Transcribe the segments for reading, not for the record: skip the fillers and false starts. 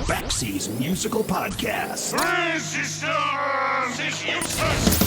Backseas Musical Podcast. Resistance is useless!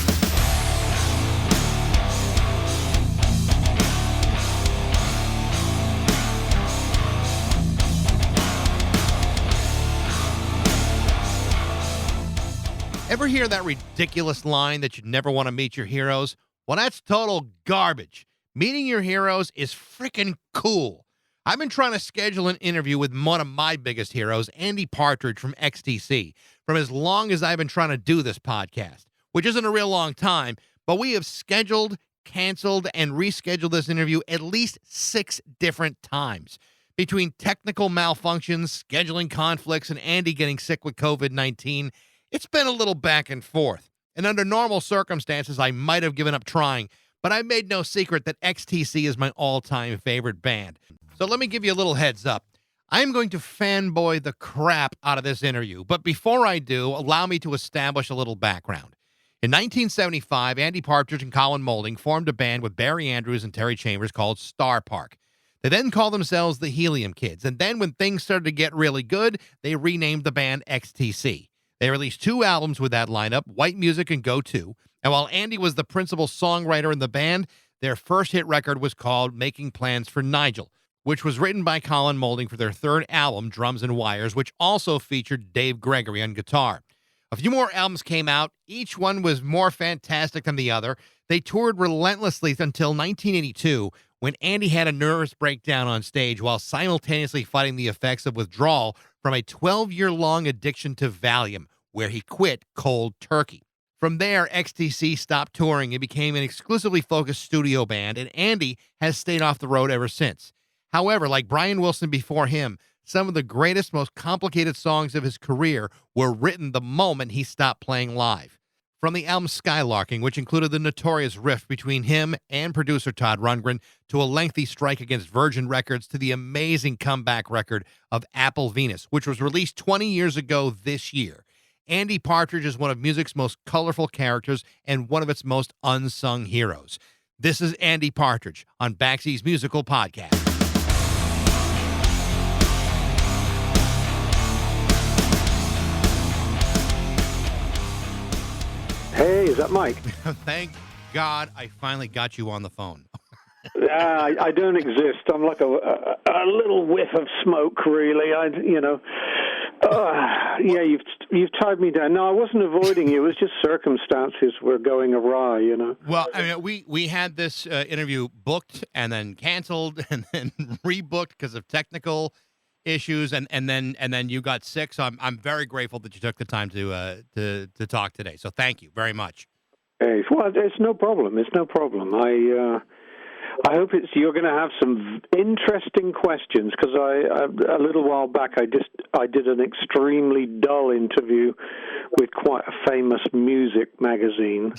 Ever hear that ridiculous line that you never want to meet your heroes? Well, that's total garbage. Meeting your heroes is freaking cool. I've been trying to schedule an interview with one of my biggest heroes, Andy Partridge from XTC, from as long as I've been trying to do this podcast, which isn't a real long time, but we have scheduled, canceled, and rescheduled this interview at least 6 different times. Between technical malfunctions, scheduling conflicts, and Andy getting sick with COVID-19, it's been a little back and forth, and under normal circumstances, I might have given up trying, but I made no secret that XTC is my all-time favorite band. So let me give you a little heads up. I am going to fanboy the crap out of this interview, but before I do, allow me to establish a little background. In 1975, Andy Partridge and Colin Moulding formed a band with Barry Andrews and Terry Chambers called Star Park. They then called themselves the Helium Kids, and then when things started to get really good, they renamed the band XTC. They released 2 albums with that lineup, White Music and Go To, and while Andy was the principal songwriter in the band, their first hit record was called Making Plans for Nigel, which was written by Colin Moulding for their 3rd album, Drums and Wires, which also featured Dave Gregory on guitar. A few more albums came out. Each one was more fantastic than the other. They toured relentlessly until 1982, when Andy had a nervous breakdown on stage while simultaneously fighting the effects of withdrawal from a 12-year-long addiction to Valium, where he quit cold turkey. From there, XTC stopped touring and became an exclusively focused studio band, and Andy has stayed off the road ever since. However, like Brian Wilson before him, some of the greatest, most complicated songs of his career were written the moment he stopped playing live. From the album Skylarking, which included the notorious rift between him and producer Todd Rundgren, to a lengthy strike against Virgin Records, to the amazing comeback record of Apple Venus, which was released 20 years ago this year. Andy Partridge is one of music's most colorful characters and one of its most unsung heroes. This is Andy Partridge on Backseas Musical Podcast. Hey, is that Mike? Thank God I finally got you on the phone. I don't exist. I'm like a little whiff of smoke, really. Yeah, you've tied me down. No, I wasn't avoiding you. It was just circumstances were going awry, Well, I mean, we had this interview booked and then canceled and then rebooked because of technical issues, and then you got sick. So I'm very grateful that you took the time to talk today. So thank you very much. Hey, well, it's no problem. It's no problem. I hope you're going to have some interesting questions, because a little while back I did an extremely dull interview with quite a famous music magazine.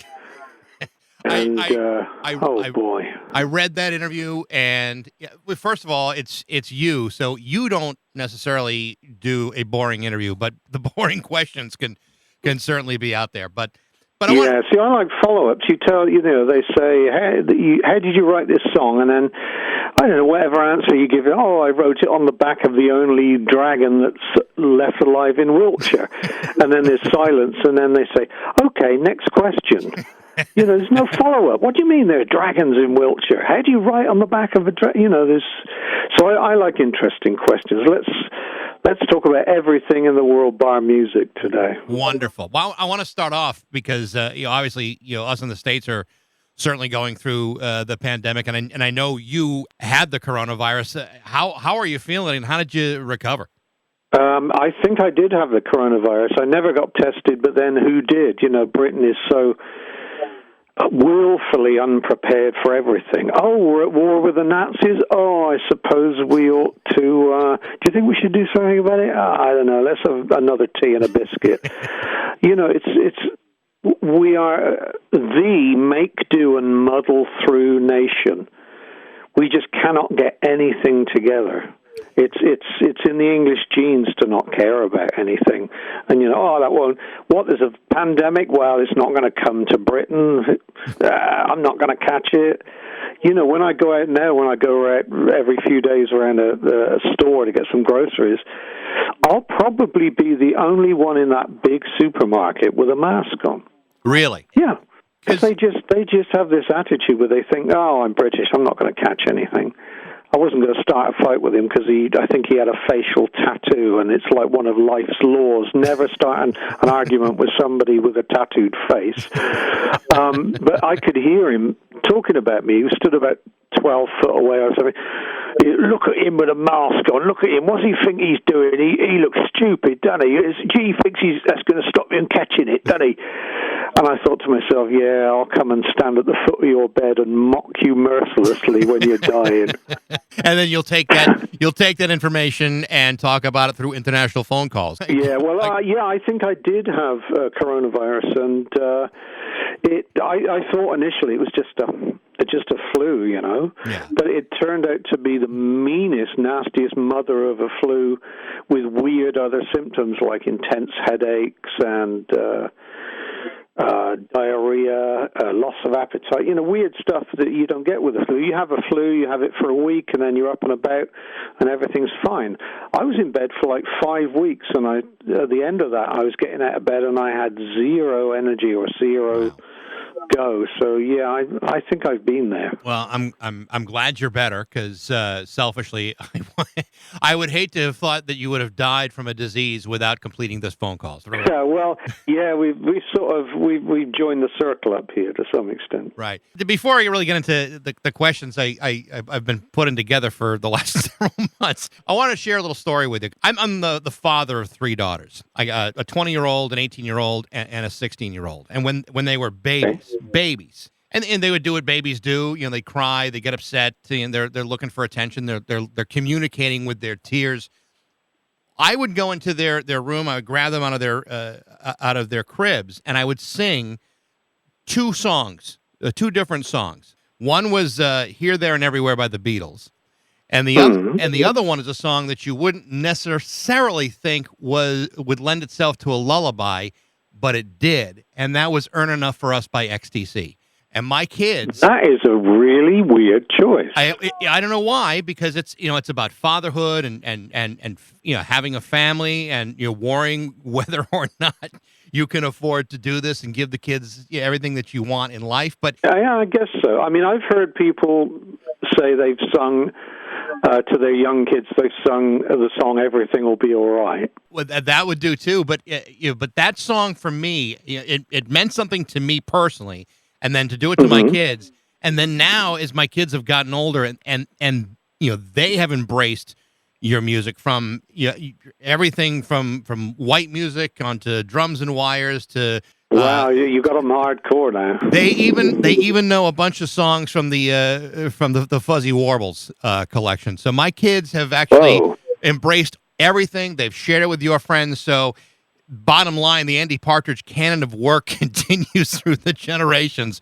And boy, I read that interview, and first of all, it's you, so you don't necessarily do a boring interview, but the boring questions can certainly be out there. But I like follow-ups. They say, how did you write this song? And then, I don't know, whatever answer you give, I wrote it on the back of the only dragon that's left alive in Wiltshire. And then there's silence, and then they say, okay, next question. There's no follow-up. What do you mean there are dragons in Wiltshire? How do you write on the back of a dragon? So I like interesting questions. Let's talk about everything in the world bar music today. Wonderful. Well, I want to start off because obviously us in the States are certainly going through the pandemic, and I know you had the coronavirus. How are you feeling, and how did you recover? I think I did have the coronavirus. I never got tested, but then who did? Britain is so willfully unprepared for everything. Oh, we're at war with the Nazis? Oh, I suppose we ought to... do you think we should do something about it? I don't know. Let's have another tea and a biscuit. We are the make-do and muddle-through nation. We just cannot get anything together. It's in the English genes to not care about anything. And, that won't... What, there's a pandemic? Well, it's not going to come to Britain. I'm not going to catch it. when I go out now, when I go out every few days around a store to get some groceries, I'll probably be the only one in that big supermarket with a mask on. Really? Yeah. Because they just have this attitude where they think, oh, I'm British, I'm not going to catch anything. I wasn't going to start a fight with him because I think he had a facial tattoo, and it's like one of life's laws: never start an argument with somebody with a tattooed face. But I could hear him talking about me. He stood about 12 foot away or something. Look at him with a mask on. Look at him. What does he think he's doing? He looks stupid, doesn't he? He thinks that's going to stop him catching it, doesn't he? And I thought to myself, yeah, I'll come and stand at the foot of your bed and mock you mercilessly when you're dying. And then you'll take that information and talk about it through international phone calls. Yeah, well, I think I did have coronavirus, and I thought initially it was just a flu, Yeah. But it turned out to be the meanest, nastiest mother of a flu with weird other symptoms like intense headaches and diarrhea, loss of appetite, weird stuff that you don't get with the flu. You have a flu, you have it for a week, and then you're up and about, and everything's fine. I was in bed for like 5 weeks, and at the end of that, I was getting out of bed, and I had zero energy or zero go. So yeah, I think I've been there. Well, I'm glad you're better, because selfishly, I would hate to have thought that you would have died from a disease without completing this phone call. Yeah, well, yeah, we've joined the circle up here to some extent. Right. Before I really get into the questions I've been putting together for the last several months, I want to share a little story with you. I'm the father of 3 daughters. I got a 20-year-old, an 18-year-old, and a 16-year-old. And when they were babies. And they would do what babies do. They cry, they get upset, and they're looking for attention. They're communicating with their tears. I would go into their room. I would grab them out of their cribs, and I would sing 2 songs, 2 different songs. One was "Here, There, and Everywhere" by the Beatles, and the other one is a song that you wouldn't necessarily think would lend itself to a lullaby, but it did, and that was "Earn Enough for Us" by XTC. And my kids... That is a really weird choice. I don't know why, because it's about fatherhood and having a family, and worrying whether or not you can afford to do this and give the kids everything that you want in life. But yeah, I guess so. I mean, I've heard people say they've sung to their young kids. They've sung the song "Everything Will Be All Right." Well, that would do too. But but that song for me, it meant something to me personally. And then to do it to my kids, and then now as my kids have gotten older, and they have embraced your music, from everything from white music onto drums and wires to wow, you got them hardcore now. They even know a bunch of songs from the Fuzzy Warbles collection. So my kids have actually embraced everything. They've shared it with your friends. So bottom line, the Andy Partridge canon of work continues through the generations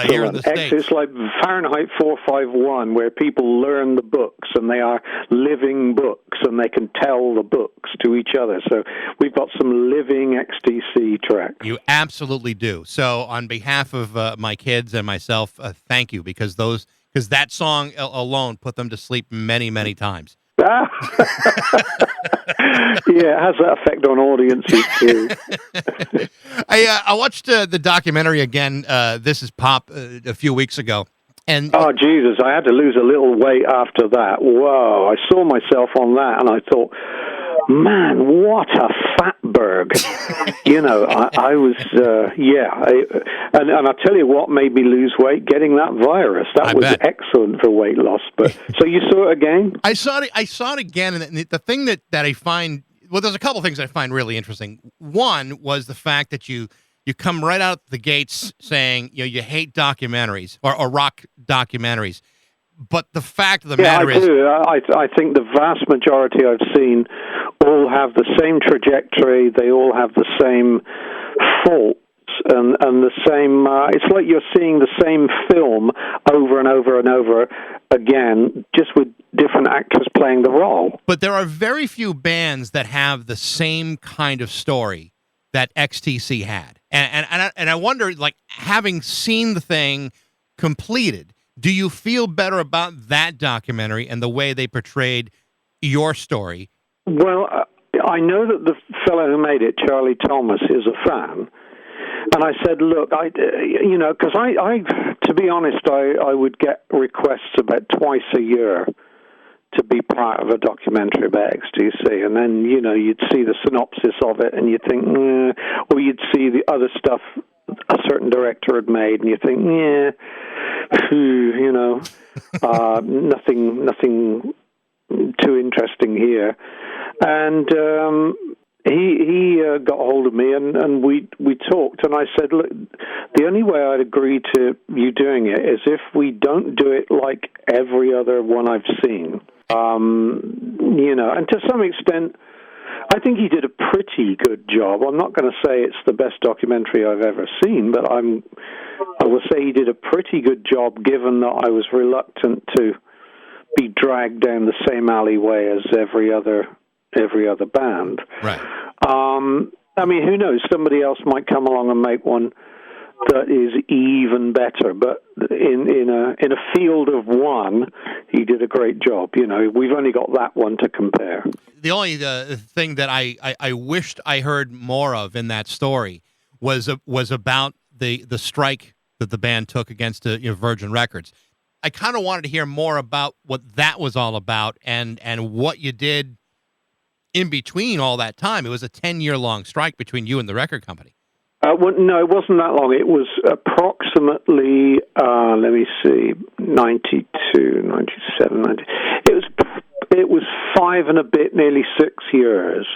here in the States. It's like Fahrenheit 451, where people learn the books, and they are living books, and they can tell the books to each other. So we've got some living XTC tracks. You absolutely do. So on behalf of my kids and myself, thank you, because that song alone put them to sleep many, many times. Yeah, it has that effect on audiences too. I watched the documentary again. This is Pop a few weeks ago, and oh Jesus, I had to lose a little weight after that. Whoa, I saw myself on that, and I thought, man, what a fatberg. I was, and I tell you what made me lose weight, getting that virus. That was excellent for weight loss. But so you saw it again? I saw it again, and the thing that I find, well, there's a couple things I find really interesting. One was the fact that you come right out the gates saying you hate documentaries or rock documentaries. But the fact of the matter is... I think the vast majority I've seen all have the same trajectory. They all have the same faults and the same... it's like you're seeing the same film over and over and over again, just with different actors playing the role. But there are very few bands that have the same kind of story that XTC had. And I wonder, like, having seen the thing completed, Do you feel better about that documentary and the way they portrayed your story? Well, I know that the fellow who made it, Charlie Thomas, is a fan. And I said, look, because I, to be honest, I would get requests about twice a year to be part of a documentary about XTC. And then, you'd see the synopsis of it and you'd think, or you'd see the other stuff a certain director had made and you think, nothing too interesting here. And he got hold of me and we talked, and I said, look, the only way I'd agree to you doing it is if we don't do it like every other one I've seen. And to some extent, I think he did a pretty good job. I'm not going to say it's the best documentary I've ever seen, but I will say he did a pretty good job, given that I was reluctant to be dragged down the same alleyway as every other band. Right. Who knows? Somebody else might come along and make one that is even better. But in a field of one, he did a great job. We've only got that one to compare. The only thing that I wished I heard more of in that story was about the strike that the band took against Virgin Records. I kind of wanted to hear more about what that was all about and what you did in between all that time. It was a 10-year-long strike between you and the record company. No, it wasn't that long. It was approximately, 92, 97, 90. It was 5 and a bit, nearly 6 years.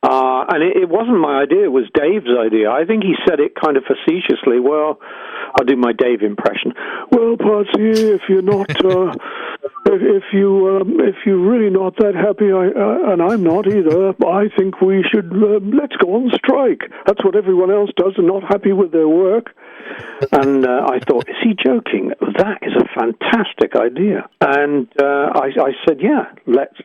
And it wasn't my idea, it was Dave's idea. I think he said it kind of facetiously. Well, I'll do my Dave impression. Well, Patsy, if you're not, if you're really not that happy, and I'm not either, I think we should, let's go on strike. That's what everyone else does and not happy with their work. And I thought, is he joking? That is a fantastic idea. And I said, yeah, let's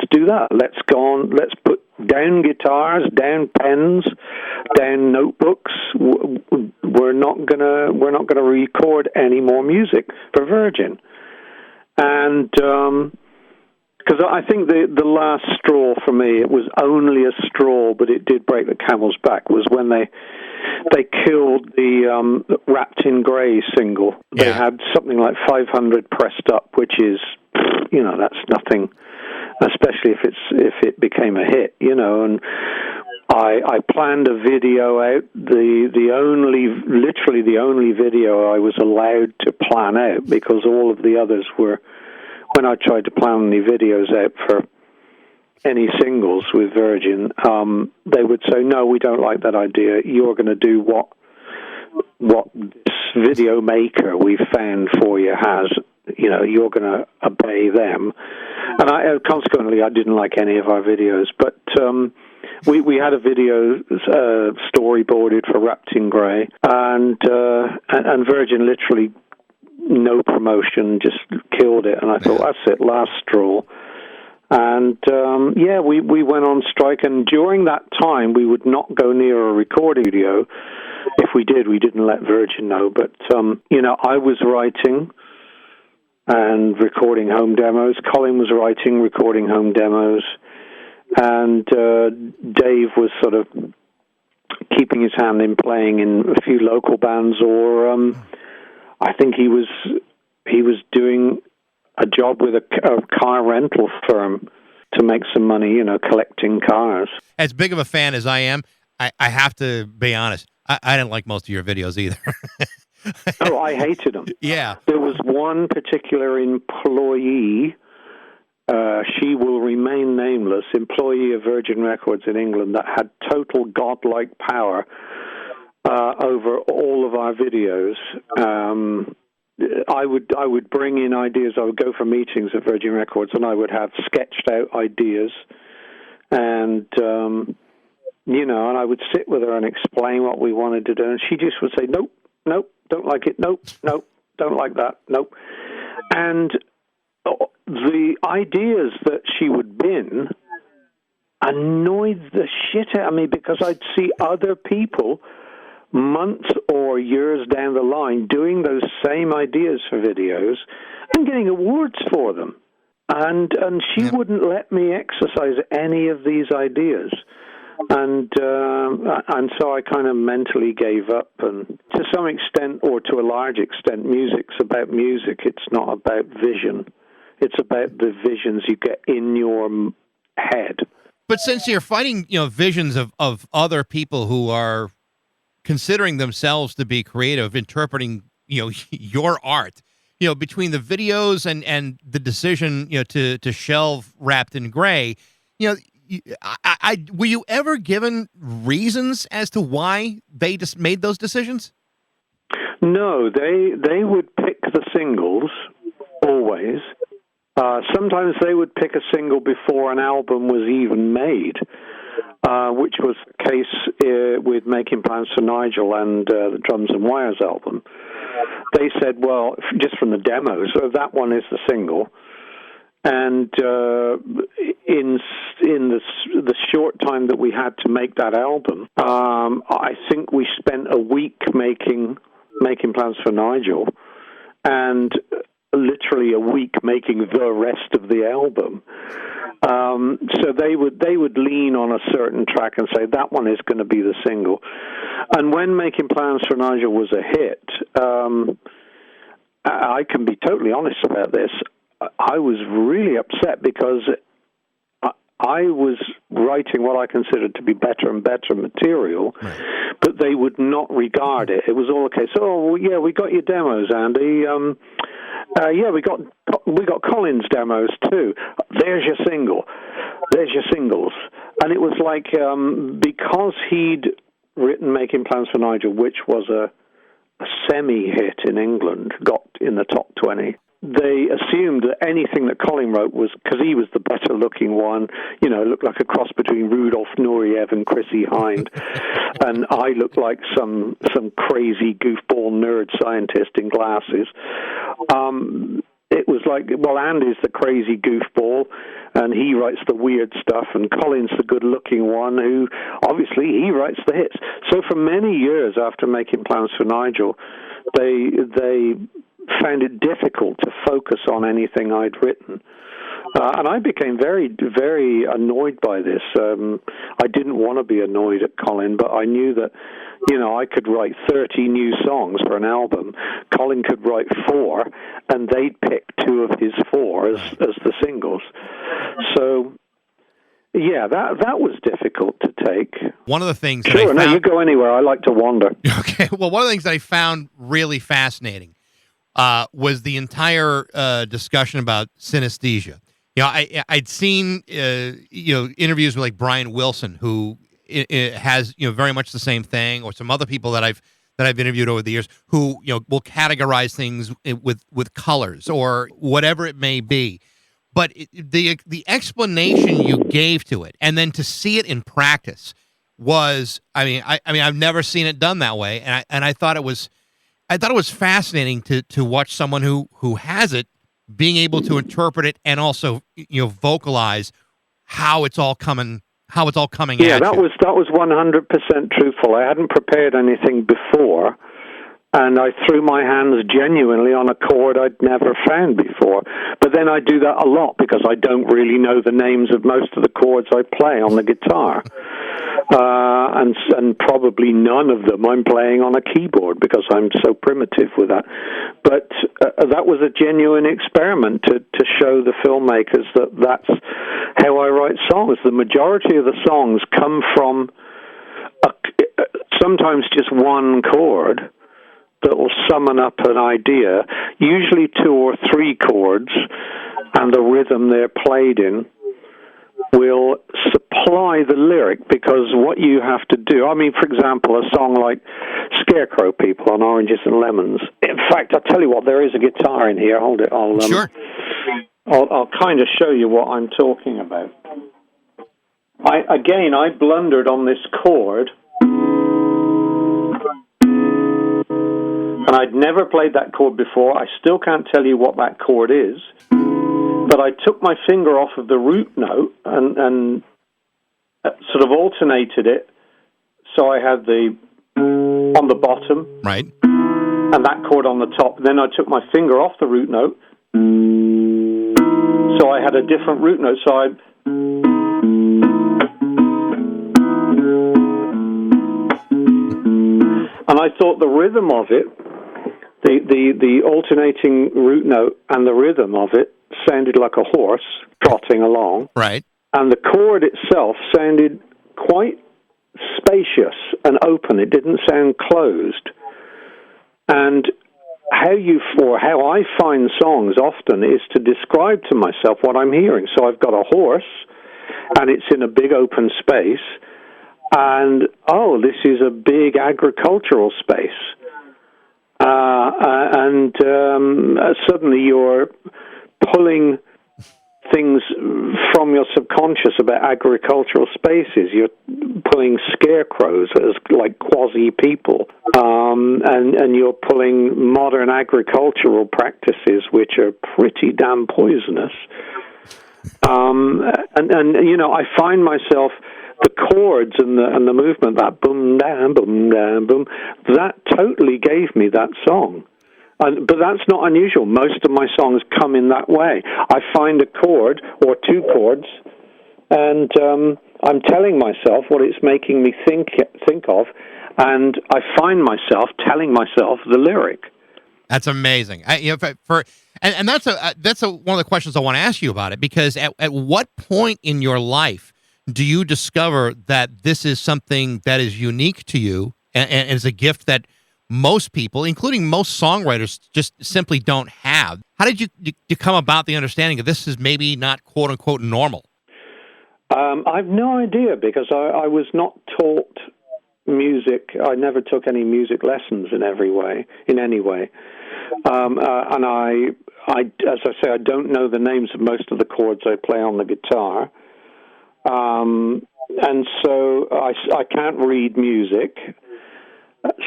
do that. Let's go on. Let's put down guitars, down pens, down notebooks. We're not gonna record any more music for Virgin. And because I think the last straw for me, it was only a straw, but it did break the camel's back, was when they killed the Wrapped in Grey single. Yeah. They had something like 500 pressed up, which is, that's nothing, especially if it became a hit, and I planned a video out, literally the only video I was allowed to plan out, because all of the others were, when I tried to plan any videos out for any singles with Virgin, they would say, no, we don't like that idea. You're going to do what this video maker we found for you has. You're going to obey them. And consequently, I didn't like any of our videos. But we had a video storyboarded for Wrapped in Grey, and Virgin literally, no promotion, just killed it. And I thought, that's it, last straw. And, we went on strike. And during that time, we would not go near a recording studio. If we did, we didn't let Virgin know. But, I was writing and recording home demos. Colin was writing, recording home demos. And Dave was sort of keeping his hand in playing in a few local bands, or I think he was doing a job with a car rental firm to make some money, collecting cars. As big of a fan as I am, I have to be honest, I didn't like most of your videos either. Oh, I hated them. Yeah. There was one particular employee, she will remain nameless, employee of Virgin Records in England, that had total godlike power over all of our videos. I would bring in ideas. I would go for meetings at Virgin Records, and I would have sketched out ideas, and and I would sit with her and explain what we wanted to do, and she just would say, nope, don't like it, nope, don't like that, nope. And the ideas that she would bin annoyed the shit out of me, because I'd see other people months or years down the line doing those same ideas for videos and getting awards for them. And she wouldn't let me exercise any of these ideas. And so I kind of mentally gave up. And to some extent, or to a large extent, music's about music. It's not about vision. It's about the visions you get in your head. But since you're fighting, visions of other people who are considering themselves to be creative, interpreting, your art, between the videos and the decision, to shelve Wrapped in Gray, were you ever given reasons as to why they just made those decisions? No, they would pick the singles always. Sometimes they would pick a single before an album was even made, which was the case with Making Plans for Nigel and the Drums and Wires album. They said, well, just from the demos, that one is the single. And in the short time that we had to make that album, I think we spent a week making Plans for Nigel, and literally a week making the rest of the album. So they would lean on a certain track and say that one is going to be the single. And when Making Plans for Nigel was a hit, I can be totally honest about this. I was really upset because I was writing what I considered to be better and better material, right, but they would not regard it. It was all okay. So, oh, yeah, we got your demos, Andy. Yeah, we got Colin's demos too. There's your single. There's your singles. And it was like because he'd written Making Plans for Nigel, which was a semi-hit in England, got in the top 20. They assumed that anything that Colin wrote was, because he was the better-looking one, looked like a cross between Rudolf Nureyev and Chrissy Hind, and I looked like some crazy goofball nerd scientist in glasses. It was like, well, Andy's the crazy goofball, and he writes the weird stuff, and Colin's the good-looking one, who, obviously, he writes the hits. So for many years after Making Plans for Nigel, they found it difficult to focus on anything I'd written. And I became very, very annoyed by this. I didn't want to be annoyed at Colin, but I knew that, I could write 30 new songs for an album. Colin could write 4, and they'd pick 2 of his 4 as the singles. So, yeah, that was difficult to take. One of the things that Sure, no, you go anywhere. I like to wander. Okay, well, one of the things that I found really fascinating was the entire discussion about synesthesia. I'd seen interviews with like Brian Wilson, who has very much the same thing, or some other people that I've interviewed over the years, who will categorize things with colors or whatever it may be. But the explanation you gave to it, and then to see it in practice, was I've never seen it done that way, and I thought it was fascinating to watch someone who has it being able to interpret it and also vocalize how it's all coming at Yeah, that you. was 100% truthful. I hadn't prepared anything before, and I threw my hands genuinely on a chord I'd never found before. But then I do that a lot because I don't really know the names of most of the chords I play on the guitar. And probably none of them I'm playing on a keyboard because I'm so primitive with that. But that was a genuine experiment to show the filmmakers that that's how I write songs. The majority of the songs come from sometimes just one chord that will summon up an idea, usually 2 or 3 chords, and the rhythm they're played in will supply the lyric, because what you have to do, for example, a song like Scarecrow People on Oranges and Lemons. In fact, I'll tell you what, there is a guitar in here. Hold it. Sure. I'll kind of show you what I'm talking about. I blundered on this chord, and I'd never played that chord before. I still can't tell you what that chord is. But I took my finger off of the root note and sort of alternated it. So I had the on the bottom, Right. and that chord on the top. Then I took my finger off the root note, so I had a different root note. So and I thought the rhythm of it, the alternating root note and the rhythm of it sounded like a horse trotting along. Right. And the chord itself sounded quite spacious and open. It didn't sound closed. And how I find songs often is to describe to myself what I'm hearing. So I've got a horse, and it's in a big open space, and this is a big agricultural space. Suddenly you're pulling things from your subconscious about agricultural spaces. You're pulling scarecrows as like quasi-people, and you're pulling modern agricultural practices, which are pretty damn poisonous. I find myself, the chords and the movement, that boom, down, boom, that totally gave me that song. But that's not unusual. Most of my songs come in that way. I find a chord or two chords, and I'm telling myself what it's making me think of, and I find myself telling myself the lyric. That's amazing. And that's one of the questions I want to ask you about it, because at what point in your life do you discover that this is something that is unique to you and is a gift that most people, including most songwriters, just simply don't have? How did you come about the understanding that this is maybe not quote unquote normal? I've no idea, because I was not taught music. I never took any music lessons in any way. And I, as I say, I don't know the names of most of the chords I play on the guitar. And so I can't read music.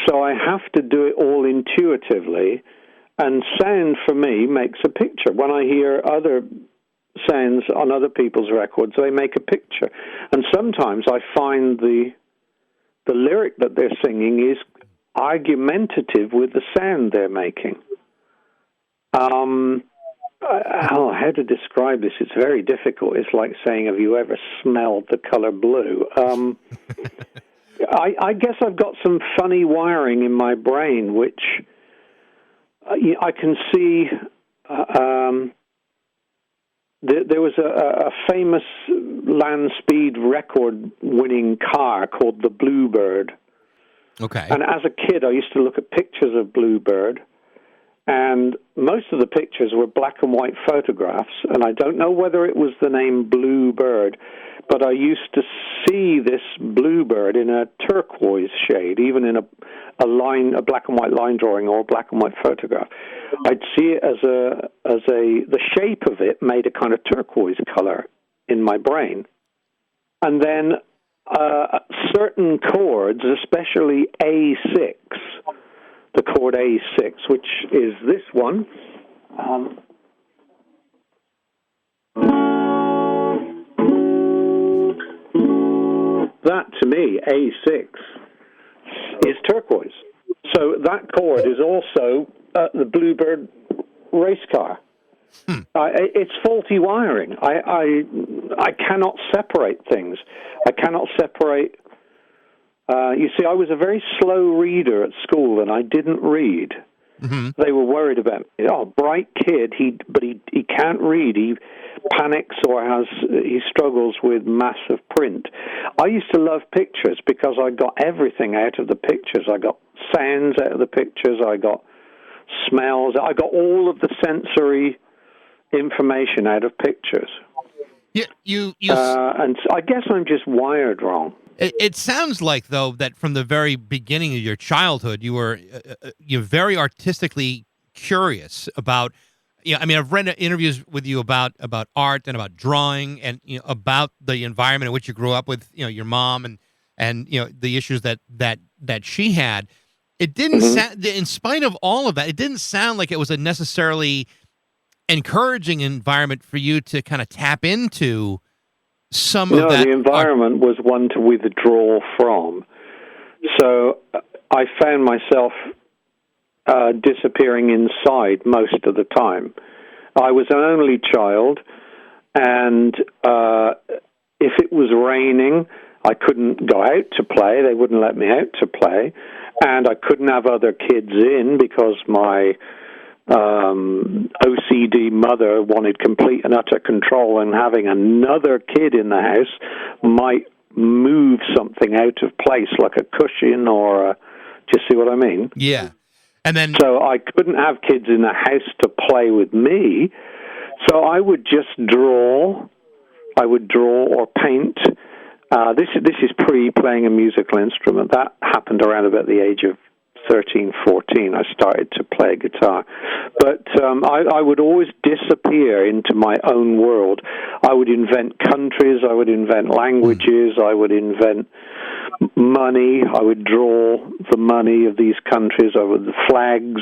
So I have to do it all intuitively, and sound for me makes a picture. When I hear other sounds on other people's records, they make a picture. And sometimes I find the lyric that they're singing is argumentative with the sound they're making. How to describe this? It's very difficult. It's like saying, have you ever smelled the color blue? I guess I've got some funny wiring in my brain, which I can see. There was a famous land speed record-winning car called the Bluebird. Okay. And as a kid, I used to look at pictures of Bluebird, and most of the pictures were black and white photographs, and I don't know whether it was the name Bluebird, but I used to see this bluebird in a turquoise shade, even in a black and white line drawing or a black and white photograph. I'd see it as the shape of it made a kind of turquoise color in my brain. And then certain chords, especially A6, the chord A6, which is this one. That, to me, A6, is turquoise. So that chord is also the Bluebird race car. It's faulty wiring. I cannot separate things. I cannot separate... you see, I was a very slow reader at school, and I didn't read. Mm-hmm. They were worried about me. Oh, bright kid, but he can't read. He panics or he struggles with massive print. I used to love pictures because I got everything out of the pictures. I got sounds out of the pictures. I got smells. I got all of the sensory information out of pictures. And I guess I'm just wired wrong. It sounds like, though, that from the very beginning of your childhood, you were you're very artistically curious about. I mean, I've read interviews with you about art and about drawing, and about the environment in which you grew up with, your mom and the issues that she had. It didn't sound, in spite of all of that, it didn't sound like it was a necessarily encouraging environment for you to kind of tap into some of that. No, the environment was one to withdraw from. So I found myself disappearing inside most of the time. I was an only child, and if it was raining, I couldn't go out to play. They wouldn't let me out to play. And I couldn't have other kids in because my OCD mother wanted complete and utter control, and having another kid in the house might move something out of place, like a cushion or do you see what I mean? Yeah. And then, so I couldn't have kids in the house to play with me. So I would just draw. I would draw or paint. This is pre-playing a musical instrument. That happened around about the age of 13, 14. I started to play guitar. But I would always disappear into my own world. I would invent countries. I would invent languages. I would invent money. I would draw the money of these countries, over the flags,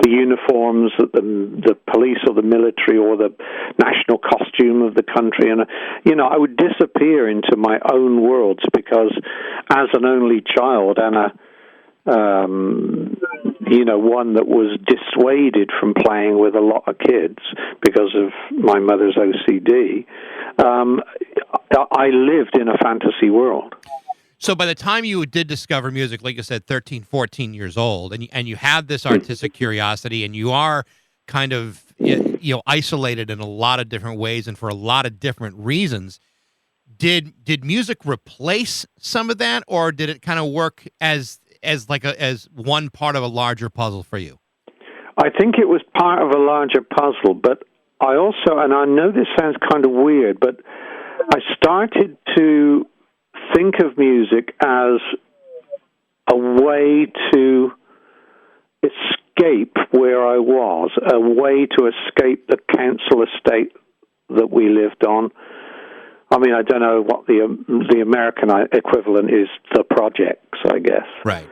the uniforms, the police or the military or the national costume of the country. And, I would disappear into my own worlds because as an only child and one that was dissuaded from playing with a lot of kids because of my mother's OCD, I lived in a fantasy world. So by the time you did discover music, like you said, 13, 14 years old, and you have this artistic curiosity, and you are kind of isolated in a lot of different ways and for a lot of different reasons, did music replace some of that, or did it kind of work as one part of a larger puzzle for you? I think it was part of a larger puzzle, but I also, and I know this sounds kind of weird, but I started to think of music as a way to escape where I was, a way to escape the council estate that we lived on. I mean, I don't know what the American equivalent is, the projects, I guess. Right.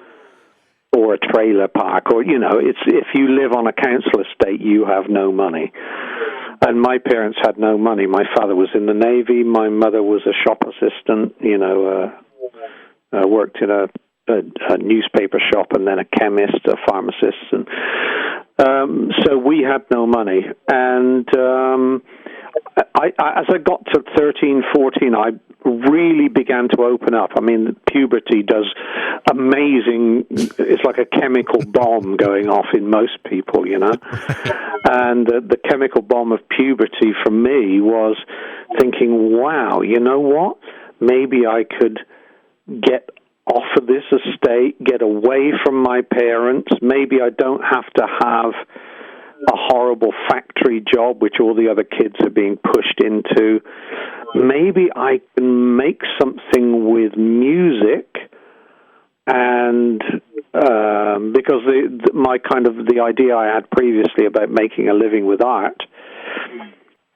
Or a trailer park, or, it's if you live on a council estate, you have no money. And my parents had no money. My father was in the Navy. My mother was a shop assistant, worked in a newspaper shop and then a chemist, a pharmacist. And so we had no money. And as I got to 13, 14, I really began to open up. I mean, puberty does amazing. It's like a chemical bomb going off in most people, And the chemical bomb of puberty for me was thinking, wow, you know what? Maybe I could get off of this estate, get away from my parents. Maybe I don't have to have a horrible factory job, which all the other kids are being pushed into. Maybe I can make something with music, and because the idea I had previously about making a living with art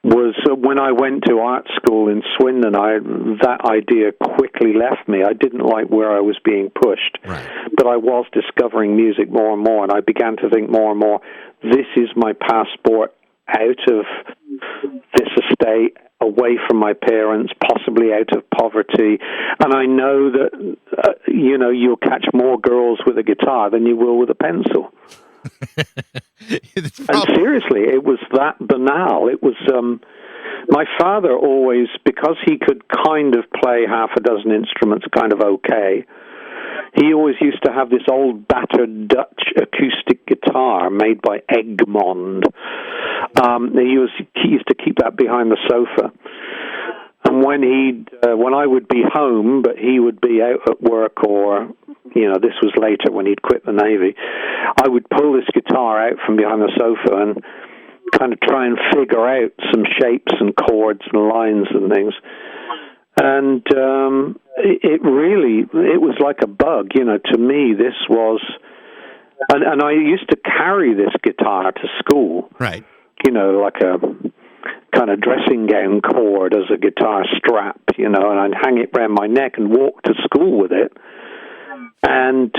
was when I went to art school in Swindon, that idea quickly left me. I didn't like where I was being pushed, right. But I was discovering music more and more, and I began to think more and more, this is my passport out of this estate, away from my parents, possibly out of poverty. And I know that, you'll catch more girls with a guitar than you will with a pencil. And seriously, it was that banal. It was, my father always, because he could kind of play half a dozen instruments kind of okay, he always used to have this old battered Dutch acoustic guitar made by Egmond. He used to keep that behind the sofa. And when I would be home, but he would be out at work, or this was later when he'd quit the Navy, I would pull this guitar out from behind the sofa and kind of try and figure out some shapes and chords and lines and things. And it was like a bug, to me. This was, and I used to carry this guitar to school, right? Like a kind of dressing gown cord as a guitar strap, and I'd hang it around my neck and walk to school with it. And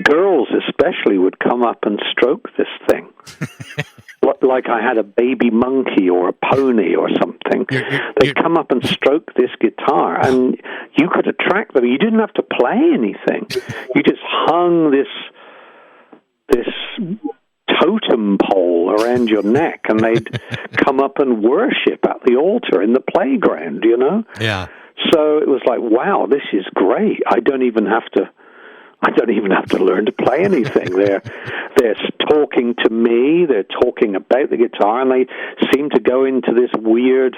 girls especially would come up and stroke this thing. Like I had a baby monkey or a pony or something. something. They'd come up and stroke this guitar, and you could attract them. You didn't have to play anything. You just hung this totem pole around your neck, and they'd come up and worship at the altar in the playground, you know? Yeah. So it was like, wow, this is great. I don't even have to learn to play anything. They're talking to me, they're talking about the guitar, and they seem to go into this weird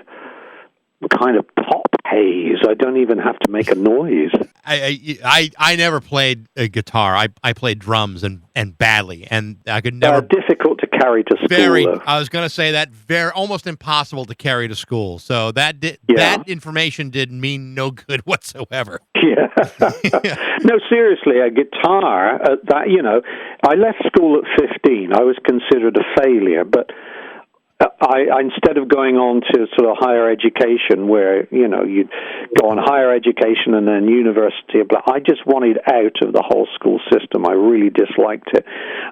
kind of pop haze. I don't even have to make a noise. I never played a guitar. I played drums and badly, and I could never. Difficult to carry to school. Though. I was going to say that almost impossible to carry to school. So that information did mean no good whatsoever. Yeah. No, seriously, a guitar. I left school at 15. I was considered a failure, but. I instead of going on to sort of higher education, where you'd go on higher education and then university, but I just wanted out of the whole school system. I really disliked it,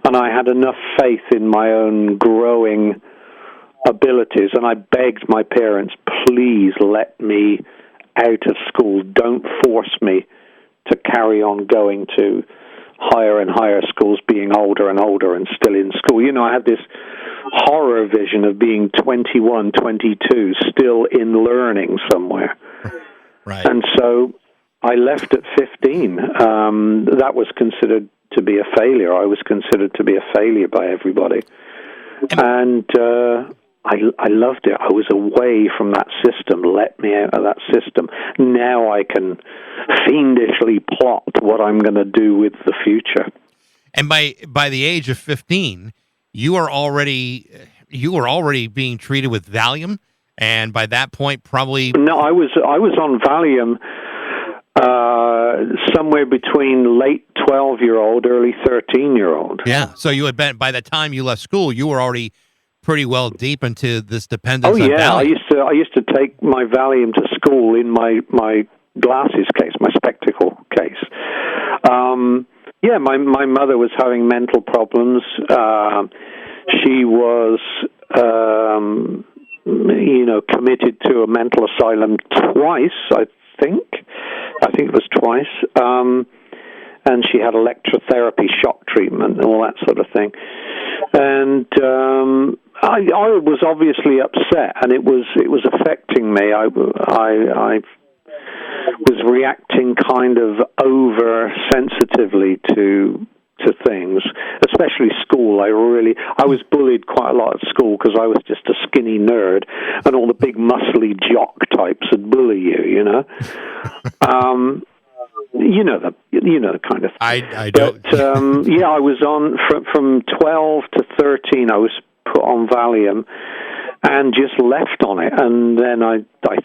and I had enough faith in my own growing abilities, and I begged my parents, please let me out of school. Don't force me to carry on going to higher and higher schools, being older and older and still in school. I had this horror vision of being 21, 22, still in learning somewhere. Right. And so I left at 15. That was considered to be a failure. I was considered to be a failure by everybody. And I loved it. I was away from that system. Let me out of that system. Now I can fiendishly plot what I'm going to do with the future. And by the age of 15, you were already being treated with Valium, and by that point, probably no. I was on Valium somewhere between late 12-year-old, early 13-year-old. Yeah. So you had been, by the time you left school, you were already pretty well deep into this dependence. Oh yeah, on Valium. I used to take my Valium to school in my glasses case, my spectacle case. Yeah, my mother was having mental problems. She was, committed to a mental asylum twice, I think. I think it was twice. And she had electrotherapy, shock treatment, and all that sort of thing. And I was obviously upset, and it was affecting me. I was reacting kind of over sensitively to things, especially school. I was bullied quite a lot at school because I was just a skinny nerd, and all the big muscly jock types would bully you. You know the kind of thing. I don't. But, I was on from 12 to 13. I was put on Valium. And just left on it, and then I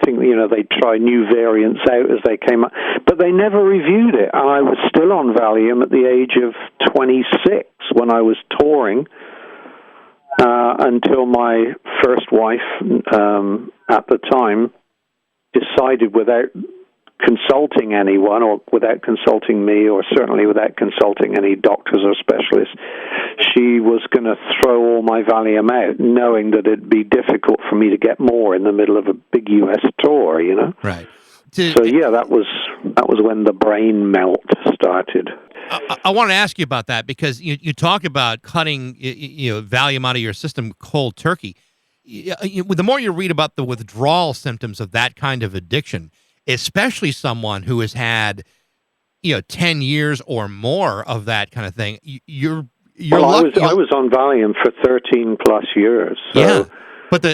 think they try new variants out as they came up, but they never reviewed it. And I was still on Valium at the age of 26 when I was touring, until my first wife at the time decided, without consulting anyone, or without consulting me, or certainly without consulting any doctors or specialists, she was going to throw all my Valium out, knowing that it'd be difficult for me to get more in the middle of a big U.S. tour, Right. So yeah, that was when the brain melt started. I want to ask you about that, because you talk about cutting Valium out of your system cold turkey. The more you read about the withdrawal symptoms of that kind of addiction, especially someone who has had 10 years or more of that kind of thing, you're lucky. I was on Valium for 13 plus years. So, yeah, but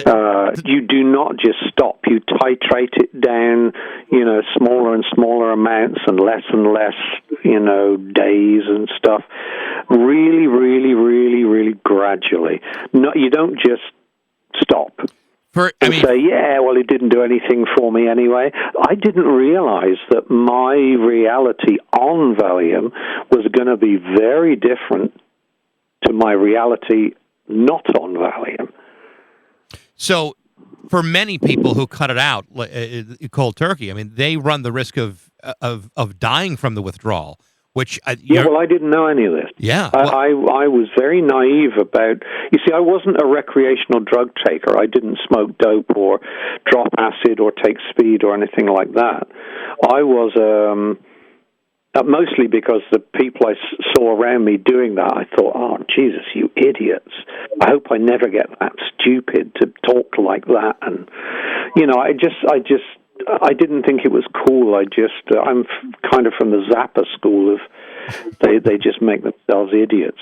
you do not just stop. You titrate it down, smaller and smaller amounts and less, days and stuff. Really, really, really, really gradually. No, you don't just stop. Say, yeah, well, it didn't do anything for me anyway. I didn't realize that my reality on Valium was going to be very different to my reality not on Valium. So for many people who cut it out cold turkey, they run the risk of dying from the withdrawal, which yeah, well, I didn't know any of this. Yeah, I was very naive about. You see, I wasn't a recreational drug taker. I didn't smoke dope or drop acid or take speed or anything like that. I was mostly because the people I saw around me doing that, I thought, oh, Jesus, you idiots. I hope I never get that stupid to talk like that. And, I didn't think it was cool. I'm kind of from the Zappa school of they just make themselves idiots,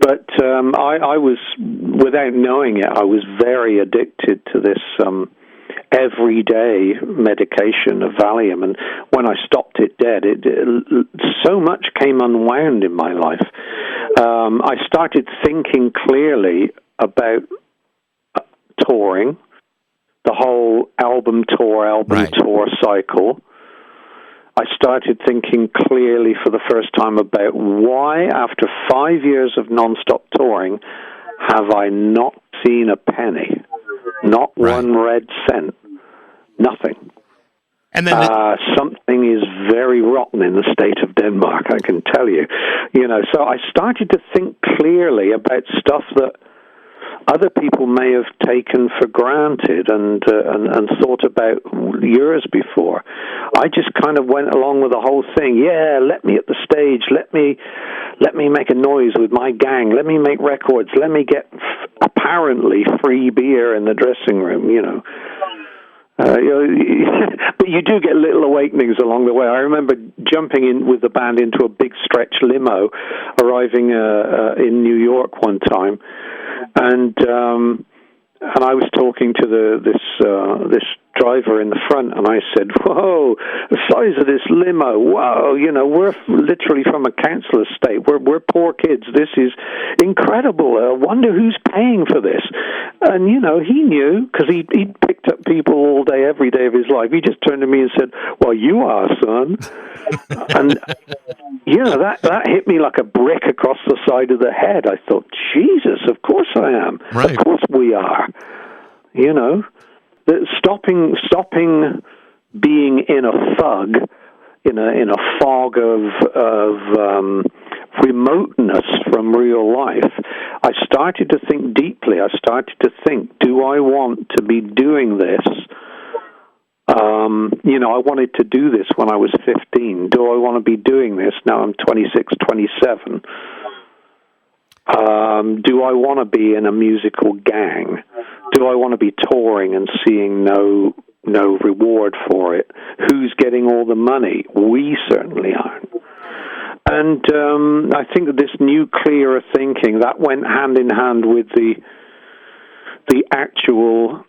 But I was, without knowing it, I was very addicted to this everyday medication of Valium, and when I stopped it dead, so much came unwound in my life. I started thinking clearly about touring, the whole album tour cycle. I started thinking clearly for the first time about why, after 5 years of nonstop touring, have I not seen a penny? Not one red cent. Nothing. And then something is very rotten in the state of Denmark, I can tell you. So I started to think clearly about stuff that other people may have taken for granted and thought about years before. I just kind of went along with the whole thing. Yeah, let me at the stage. Let me make a noise with my gang. Let me make records. Let me get apparently free beer in the dressing room. But you do get little awakenings along the way. I remember jumping in with the band into a big stretch limo, arriving in New York one time, and I was talking to this driver in the front, and I said, "Whoa, the size of this limo! Whoa, we're literally from a council estate. We're poor kids. This is incredible. I wonder who's paying for this." And he knew, because he'd picked up people all day, every day of his life. He just turned to me and said, "Well, you are, son." And that hit me like a brick across the side of the head. I thought, Jesus, of course I am. Right. Of course we are. Stopping being in a thug, in a fog of remoteness from real life. I started to think deeply. I started to think, do I want to be doing this? I wanted to do this when I was 15. Do I want to be doing this now I'm 26, 27? Do I want to be in a musical gang? Do I want to be touring and seeing no reward for it? Who's getting all the money? We certainly aren't. And I think that this new, clearer thinking, that went hand in hand with the actual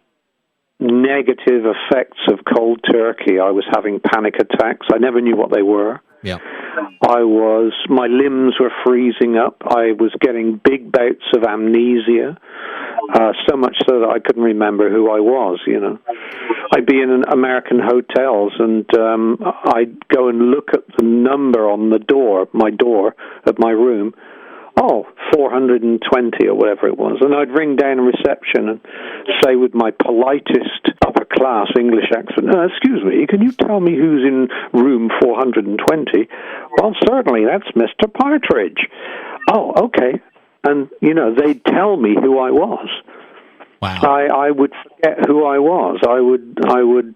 negative effects of cold turkey. I was having panic attacks. I never knew what they were. Yeah. My limbs were freezing up. I was getting big bouts of amnesia, so much so that I couldn't remember who I was, I'd be in American hotels, and I'd go and look at the number on my door of my room. 420 or whatever it was. And I'd ring down a reception and say with my politest upper-class English accent, "Excuse me, can you tell me who's in room 420? "Well, certainly, that's Mr. Partridge." "Oh, okay." And, they'd tell me who I was. Wow. I would forget who I was. I would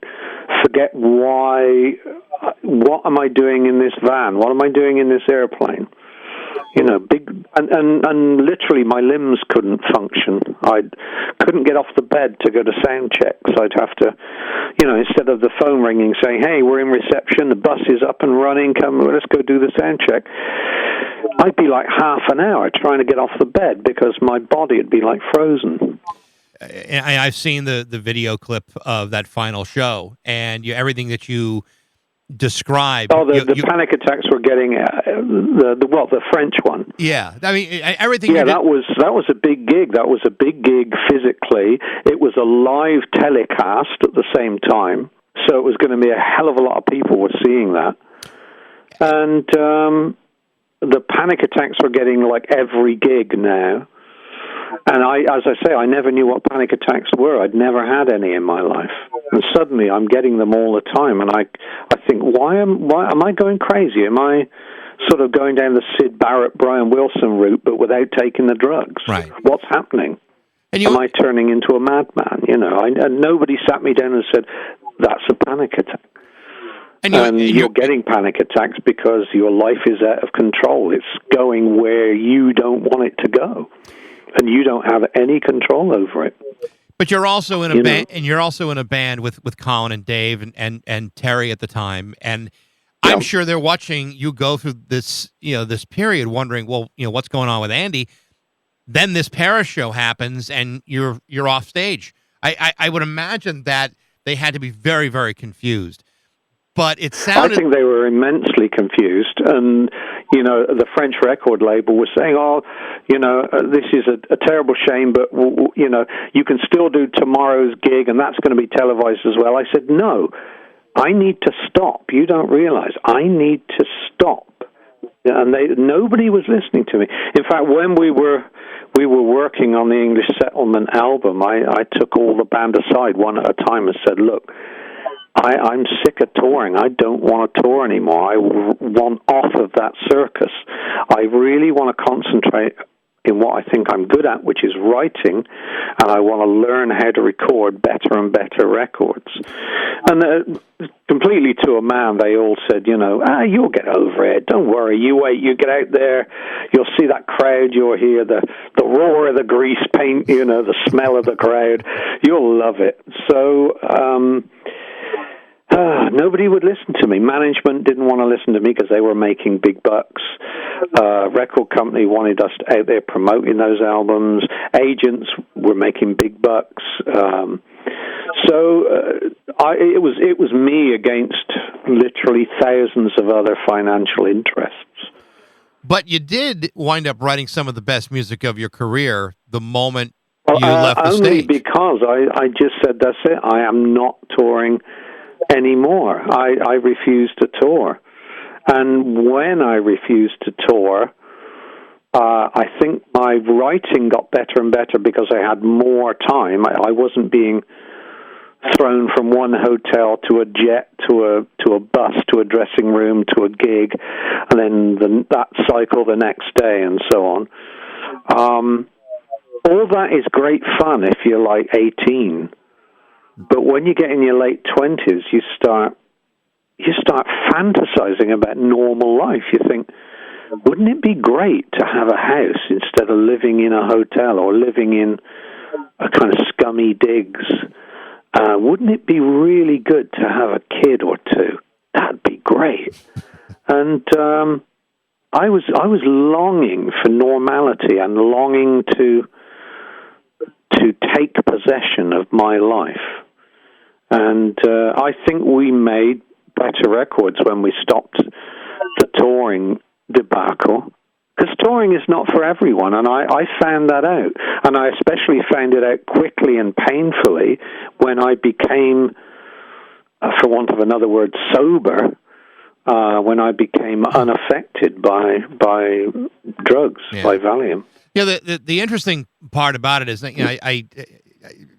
forget why. What am I doing in this van? What am I doing in this airplane? Big, and literally my limbs couldn't function. I couldn't get off the bed to go to sound checks. I'd have to, instead of the phone ringing saying, "Hey, we're in reception, the bus is up and running, come, let's go do the sound check," I'd be like half an hour trying to get off the bed because my body would be like frozen. I've seen the video clip of that final show, and everything that you described. The panic attacks were getting the French one. Yeah, I mean everything. Yeah, that was a big gig. That was a big gig physically. It was a live telecast at the same time, so it was going to be a hell of a lot of people were seeing that. And the panic attacks were getting like every gig now. And as I say, I never knew what panic attacks were. I'd never had any in my life. And suddenly I'm getting them all the time. And I think, why am I going crazy? Am I sort of going down the Syd Barrett, Brian Wilson route, but without taking the drugs. Right. What's happening? Am I turning into a madman? And nobody sat me down and said, that's a panic attack. And you're getting panic attacks because your life is out of control. It's going where you don't want it to go, and you don't have any control over it. But you're also in a band, and you're also in a band with Colin and Dave and Terry at the time, and I'm sure they're watching you go through this this period, wondering, well, what's going on with Andy. Then this Paris show happens, and you're off stage. I would imagine that they had to be very, very confused. But it sounded... I think they were immensely confused, and the French record label was saying, this is a terrible shame, but you can still do tomorrow's gig, and that's going to be televised as well. I said, no, I need to stop. You don't realize I need to stop, and nobody was listening to me. In fact, when we were working on the English Settlement album, I took all the band aside one at a time and said, look, I'm sick of touring. I don't want to tour anymore. I want off of that circus. I really want to concentrate in what I think I'm good at, which is writing, and I want to learn how to record better and better records. And completely to a man, they all said, you'll get over it. Don't worry. You wait. You get out there. You'll see that crowd. You'll hear the roar of the grease paint, the smell of the crowd. You'll love it. So... nobody would listen to me. Management didn't want to listen to me because they were making big bucks. Record company wanted us out there promoting those albums. Agents were making big bucks. It was me against literally thousands of other financial interests. But you did wind up writing some of the best music of your career the moment you left the stage. Only because I just said, that's it. I am not touring anymore. I refuse to tour. And when I refused to tour, I think my writing got better and better because I had more time. I wasn't being thrown from one hotel to a jet, to a bus, to a dressing room, to a gig, and then that cycle the next day and so on. All that is great fun if you're like 18. But when you get in your late 20s, you start fantasizing about normal life. You think, wouldn't it be great to have a house instead of living in a hotel or living in a kind of scummy digs? Wouldn't it be really good to have a kid or two? That'd be great. And I was longing for normality and longing to take possession of my life. And I think we made better records when we stopped the touring debacle, because touring is not for everyone, and I found that out. And I especially found it out quickly and painfully when I became, for want of another word, sober, when I became unaffected by drugs, by Valium. The interesting part about it is that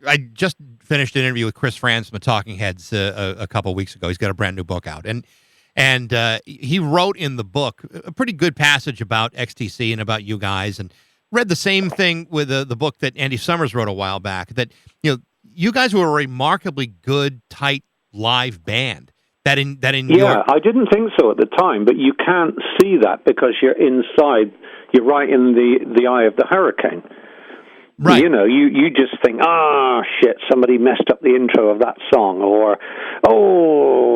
I just finished an interview with Chris Franz from the Talking Heads a couple of weeks ago. He's got a brand new book out, and he wrote in the book a pretty good passage about XTC and about you guys, and read the same thing with the book that Andy Summers wrote a while back. That you guys were a remarkably good, tight live band. I didn't think so at the time, but you can't see that because you're inside. You're right in the eye of the hurricane. Right. You just think, shit, somebody messed up the intro of that song, or,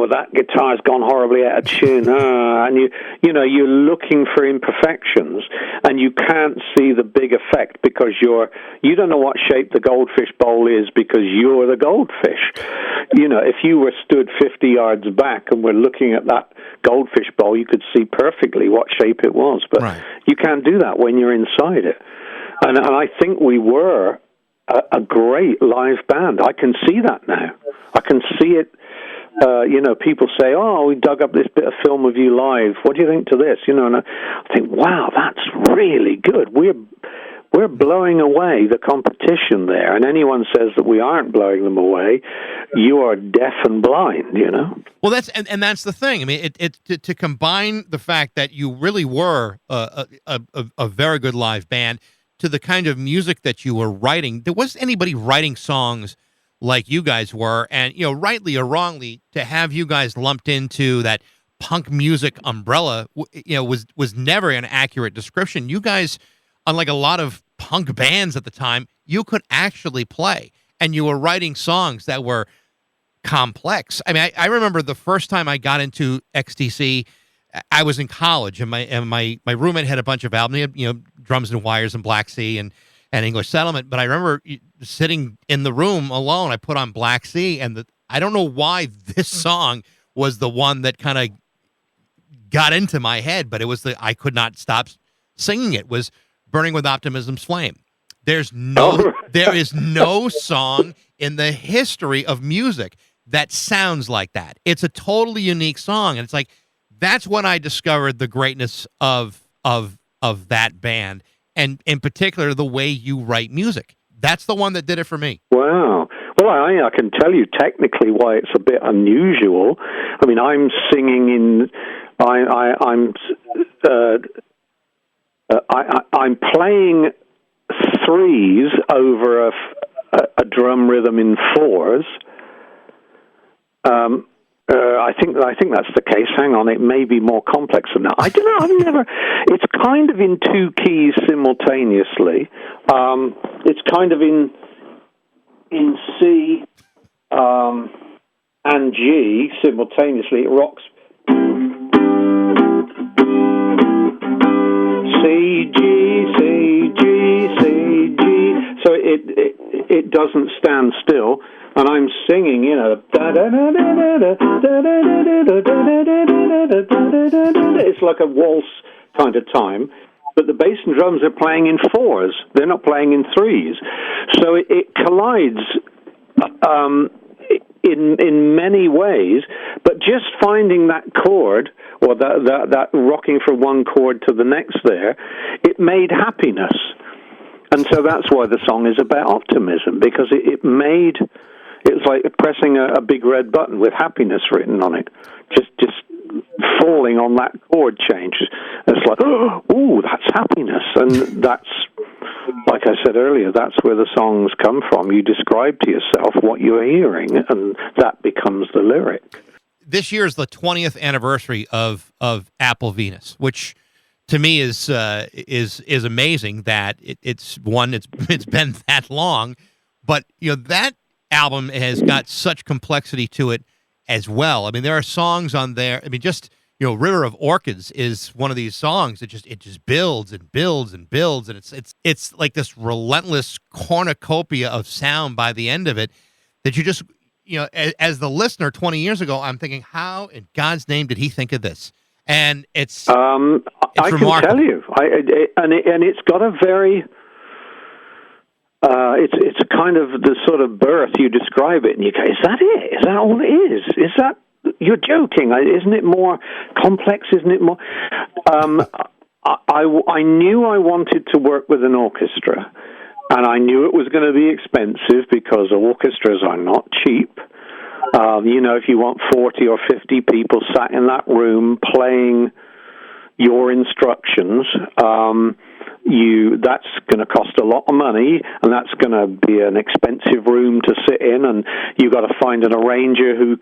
that guitar's gone horribly out of tune, and you're looking for imperfections, and you can't see the big effect because you don't know what shape the goldfish bowl is because you're the goldfish. If you were stood 50 yards back and were looking at that goldfish bowl, you could see perfectly what shape it was, but you can't do that when you're inside it. And I think we were a great live band. I can see that now. I can see it. People say, we dug up this bit of film of you live. What do you think to this? And I think, wow, that's really good. We're blowing away the competition there. And anyone says that we aren't blowing them away, you are deaf and blind, you know? Well, that's the thing. I mean, to combine the fact that you really were a very good live band to the kind of music that you were writing. There wasn't anybody writing songs like you guys were, and rightly or wrongly, to have you guys lumped into that punk music umbrella, was never an accurate description. You guys, unlike a lot of punk bands at the time, you could actually play, and you were writing songs that were complex. I mean, I remember the first time I got into XTC, I was in college, and my roommate had a bunch of albums, he had, Drums and Wires and Black Sea and English Settlement. But I remember sitting in the room alone. I put on Black Sea, and I don't know why this song was the one that kind of got into my head, but it was I could not stop singing it. Was Burning with Optimism's Flame. There is no song in the history of music that sounds like that. It's a totally unique song, and it's like that's when I discovered the greatness of that band, and in particular the way you write music. That's the one that did it for me. Wow. Well, I can tell you technically why it's a bit unusual. I mean, I'm singing I'm playing threes over a drum rhythm in fours. I think that's the case. Hang on, it may be more complex than that. I don't know. I've never. It's kind of in two keys simultaneously. It's kind of in C and G simultaneously. It rocks. C G C G C G. So it doesn't stand still. And I'm singing, it's like a waltz kind of time, but the bass and drums are playing in fours. They're not playing in threes. So it collides in many ways, but just finding that chord, or that rocking from one chord to the next there, it made happiness. And so that's why the song is about optimism, because it was like pressing a big red button with happiness written on it. Just falling on that chord change. It's like, oh, that's happiness. And that's, like I said earlier, that's where the songs come from. You describe to yourself what you're hearing, and that becomes the lyric. This year is the 20th anniversary of Apple Venus, which to me is amazing that it's been that long. But that album has got such complexity to it as well. I mean, there are songs on there. I mean, just River of Orchids is one of these songs that it just builds and builds and builds, and it's like this relentless cornucopia of sound by the end of it that you just as the listener 20 years ago, I'm thinking, how in God's name did he think of this? And it's I remarkable. can tell you, and it's got a very. It's kind of the sort of birth. You describe it, and you go, "Is that it? Is that all it is? Is that you're joking? Isn't it more complex? Isn't it more?" I knew I wanted to work with an orchestra, and I knew it was going to be expensive because orchestras are not cheap. If you want 40 or 50 people sat in that room playing your instructions, that's going to cost a lot of money, and that's going to be an expensive room to sit in, and you've got to find an arranger who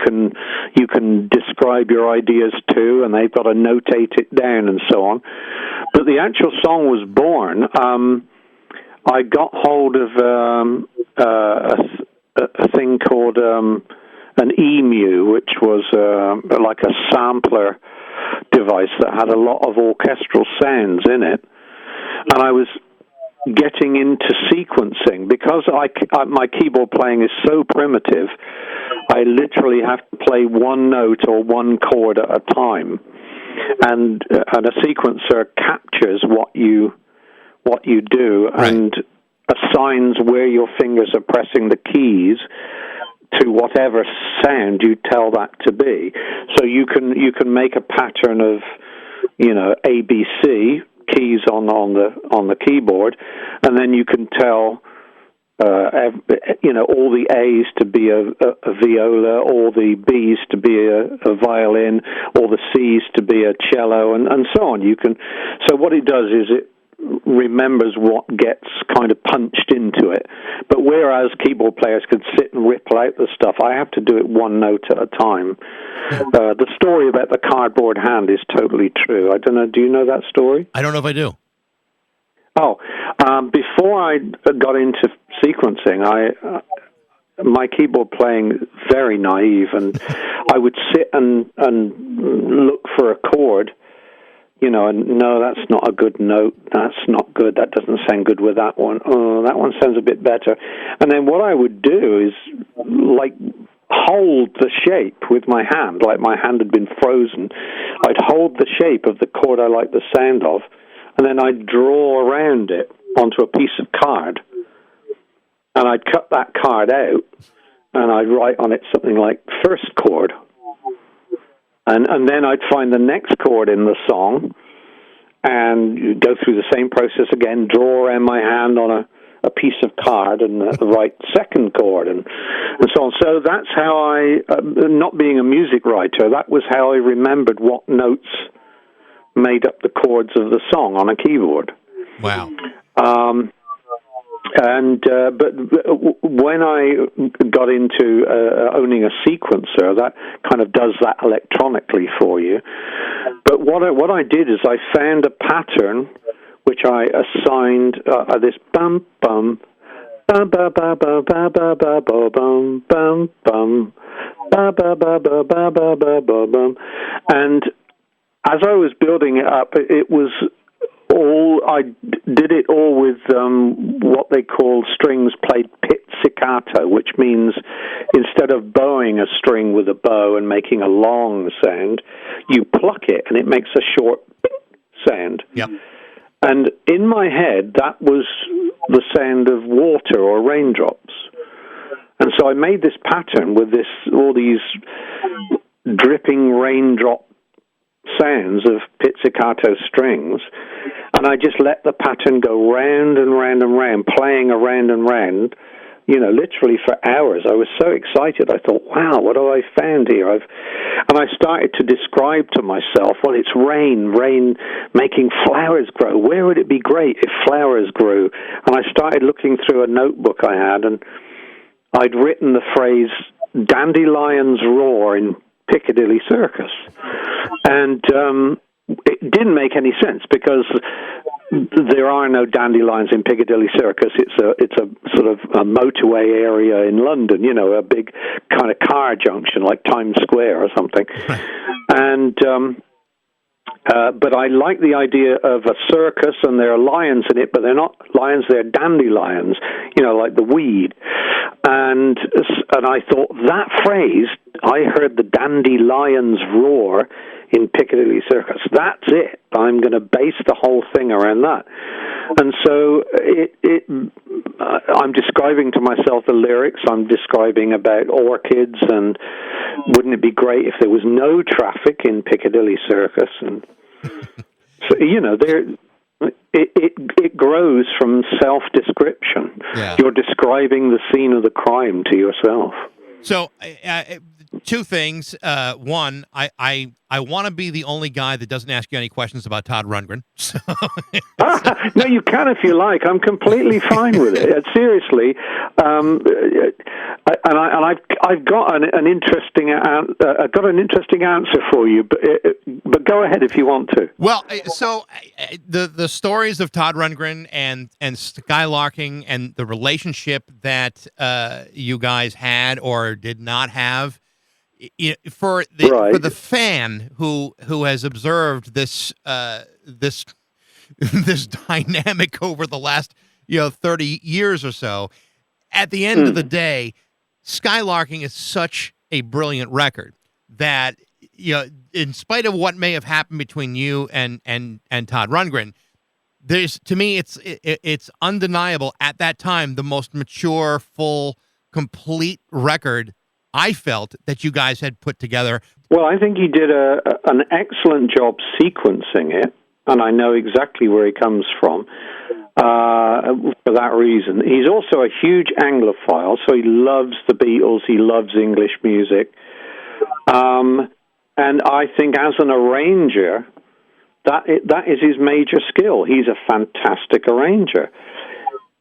you can describe your ideas to, and they've got to notate it down and so on. But the actual song was born. I got hold of a thing called an EMU, which was like a sampler device that had a lot of orchestral sounds in it. And I was getting into sequencing because my keyboard playing is so primitive. I literally have to play one note or one chord at a time, and a sequencer captures what you do and assigns where your fingers are pressing the keys to whatever sound you tell that to be. So you can make a pattern of ABC keys on the keyboard, and then you can tell all the A's to be a viola, all the B's to be a violin, all the C's to be a cello, and so on. So what it does is it remembers what gets kind of punched into it. But whereas keyboard players could sit and ripple out the stuff, I have to do it one note at a time. The story about the cardboard hand is totally true. I don't know. Do you know that story? I don't know if I do. Oh, before I got into sequencing, my keyboard playing very naive, and I would sit and look for a chord, and no, that's not a good note. That's not good. That doesn't sound good with that one. Oh, that one sounds a bit better. And then what I would do is hold the shape with my hand, like my hand had been frozen. I'd hold the shape of the chord I like the sound of, and then I'd draw around it onto a piece of card, and I'd cut that card out, and I'd write on it something like first chord, and then I'd find the next chord in the song, and go through the same process again, draw around my hand on a piece of card, and write second chord, and so on. So that's how not being a music writer, that was how I remembered what notes made up the chords of the song on a keyboard. Wow. But when I got into owning a sequencer, that kind of does that electronically for you. But what I did is I found a pattern which I assigned this bum bum bum ba ba ba ba ba ba ba bum bum bum ba ba ba ba ba ba ba ba bum, and as I was building it up, it was I did it all with what they call strings played pizzicato, which means instead of bowing a string with a bow and making a long sound, you pluck it and it makes a short sound. Yep. And in my head, that was the sound of water or raindrops. And so I made this pattern with all these dripping raindrop sounds of pizzicato strings, and I just let the pattern go round and round and round, playing around and round, literally for hours. I was so excited. I thought, wow, what have I found here? And I started to describe to myself, well, it's rain making flowers grow. Where would it be great if flowers grew? And I started looking through a notebook I had, and I'd written the phrase, dandelions roar in Piccadilly Circus. And it didn't make any sense because there are no dandelions in Piccadilly Circus. It's a sort of a motorway area in London, a big kind of car junction like Times Square or something. And but I like the idea of a circus, and there are lions in it, but they're not lions, they're dandelions, like the weed. And I thought that phrase, I heard the dandelions roar in Piccadilly Circus. That's it. I'm going to base the whole thing around that. And so I'm describing to myself the lyrics. I'm describing about orchids, and wouldn't it be great if there was no traffic in Piccadilly Circus? And so, it grows from self-description. Yeah. You're describing the scene of the crime to yourself. So, two things. One, I want to be the only guy that doesn't ask you any questions about Todd Rundgren. So no, you can if you like. I'm completely fine with it. Seriously, I've got an interesting answer for you. But go ahead if you want to. Well, so the stories of Todd Rundgren and Skylarking and the relationship that you guys had or did not have. For the fan who has observed this this dynamic over the last 30 years or so, at the end of the day, Skylarking is such a brilliant record that in spite of what may have happened between you and Todd Rundgren, to me it's undeniable at that time the most mature, full, complete record I felt that you guys had put together. Well, I think he did an excellent job sequencing it, and I know exactly where he comes from. for that reason. He's also a huge Anglophile, so he loves the Beatles, he loves English music. And I think as an arranger, that is his major skill. He's a fantastic arranger.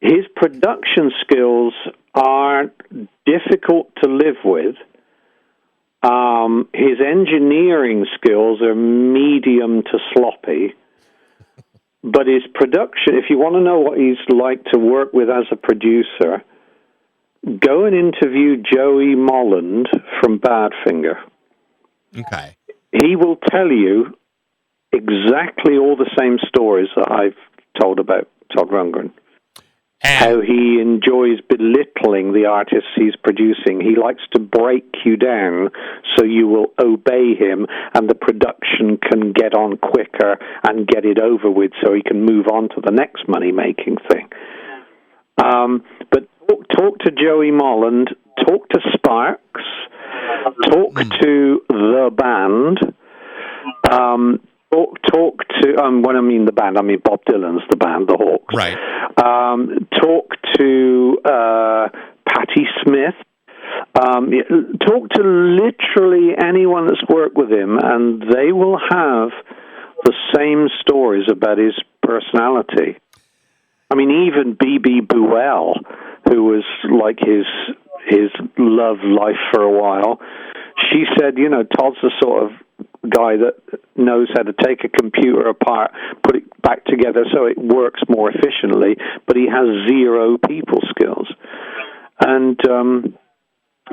His production skills are difficult to live with. His engineering skills are medium to sloppy. But his production, if you want to know what he's like to work with as a producer, go and interview Joey Molland from Badfinger. Okay. He will tell you exactly all the same stories that I've told about Todd Rundgren. How he enjoys belittling the artists he's producing. He likes to break you down so you will obey him and the production can get on quicker and get it over with so he can move on to the next money-making thing. But talk to Joey Molland, talk to Sparks, talk to the band, talk to, when I mean the band, I mean Bob Dylan's the band, the Hawks. Right. Talk to Patti Smith. Talk to literally anyone that's worked with him, and they will have the same stories about his personality. I mean, even B.B. Buell, who was like his love life for a while, she said, Todd's the sort of guy that knows how to take a computer apart, put it back together so it works more efficiently, but he has zero people skills. And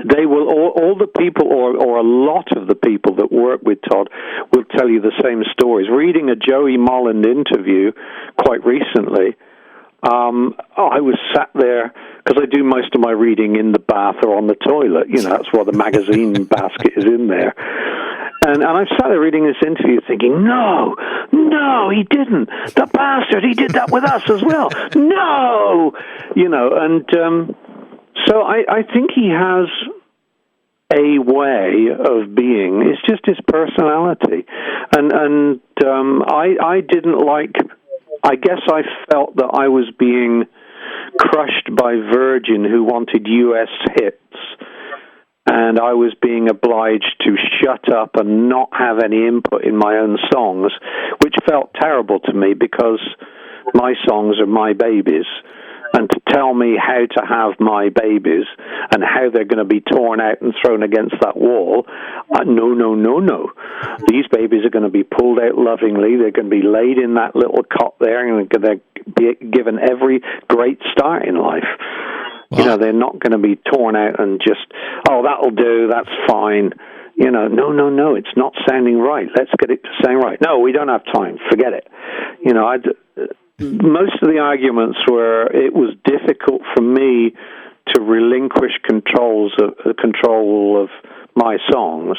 they will, all the people, or a lot of the people that work with Todd will tell you the same stories. Reading a Joey Molland interview quite recently, I was sat there, because I do most of my reading in the bath or on the toilet, that's why the magazine basket is in there. And I sat there reading this interview thinking, no, he didn't. The bastard, he did that with us as well. No! So I think he has a way of being. It's just his personality. And I didn't like, I guess I felt that I was being crushed by Virgin, who wanted US hits. And I was being obliged to shut up and not have any input in my own songs, which felt terrible to me because my songs are my babies. And to tell me how to have my babies and how they're going to be torn out and thrown against that wall, no. These babies are going to be pulled out lovingly. They're going to be laid in that little cot there and they're going to be given every great start in life. Wow. They're not going to be torn out and just, that'll do, that's fine. No, it's not sounding right. Let's get it to sound right. No, we don't have time. Forget it. Most of the arguments were it was difficult for me to relinquish control of my songs,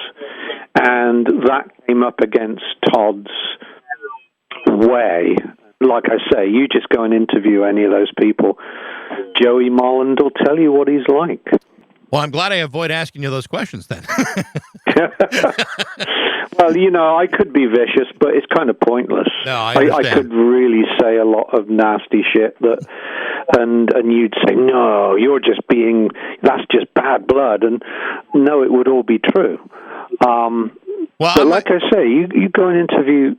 and that came up against Todd's way. Like I say, you just go and interview any of those people. Joey Molland will tell you what he's like. Well, I'm glad I avoid asking you those questions then. Well, I could be vicious, but it's kind of pointless. No, I could really say a lot of nasty shit and you'd say, no, that's just bad blood. And no, it would all be true. But like I say, you go and interview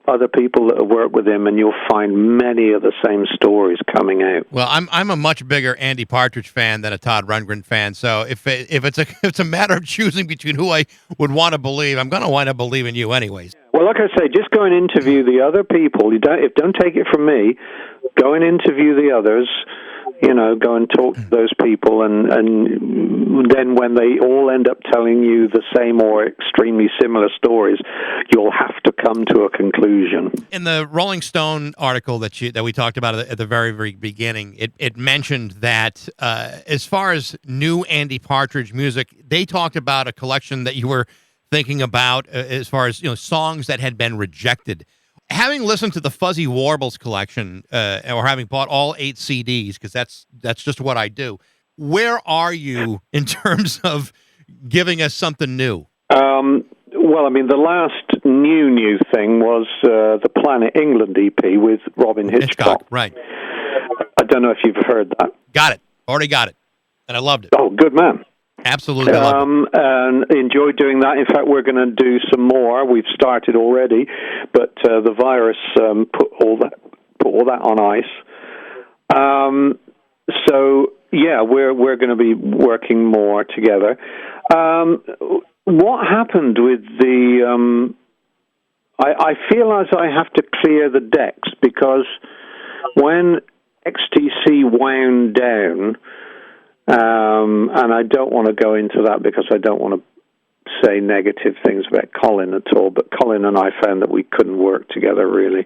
other people that have worked with him, and you'll find many of the same stories coming out. Well, I'm a much bigger Andy Partridge fan than a Todd Rundgren fan. So if it's a matter of choosing between who I would want to believe, I'm going to wind up believing you anyways. Well, like I say, just go and interview the other people. Don't take it from me. Go and interview the others. Go and talk to those people, and then when they all end up telling you the same or extremely similar stories, you'll have to come to a conclusion. In the Rolling Stone article that we talked about at the very, very beginning, it mentioned that as far as new Andy Partridge music, they talked about a collection that you were thinking about as far as songs that had been rejected. Having listened to the Fuzzy Warbles collection, or having bought all 8 CDs, because that's just what I do, where are you in terms of giving us something new? Well, the last new thing was the Planet England EP with Robin Hitchcock. Right. I don't know if you've heard that. Got it. Already got it. And I loved it. Oh, good man. Absolutely loved it. And enjoyed doing that. In fact, we're going to do some more. We've started already, but the virus put all that on ice. So yeah, we're going to be working more together. What happened with the? I feel as I have to clear the decks because when XTC wound down. And I don't want to go into that because I don't want to say negative things about Colin at all, but Colin and I found that we couldn't work together really.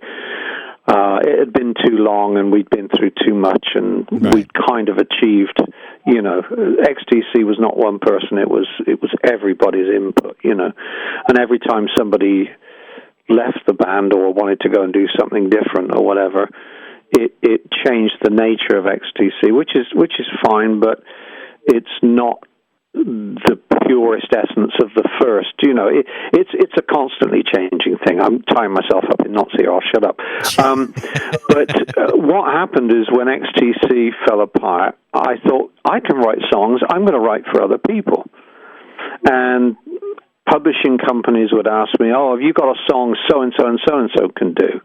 It had been too long and we'd been through too much and we'd kind of achieved, XTC was not one person, it was everybody's input, and every time somebody left the band or wanted to go and do something different or whatever, it changed the nature of XTC, which is fine, but it's not the purest essence of the first. It's a constantly changing thing. I'm tying myself up in knots here. I'll shut up. But what happened is when XTC fell apart, I thought I can write songs. I'm going to write for other people, and publishing companies would ask me, "Oh, have you got a song so and so and so and so can do?"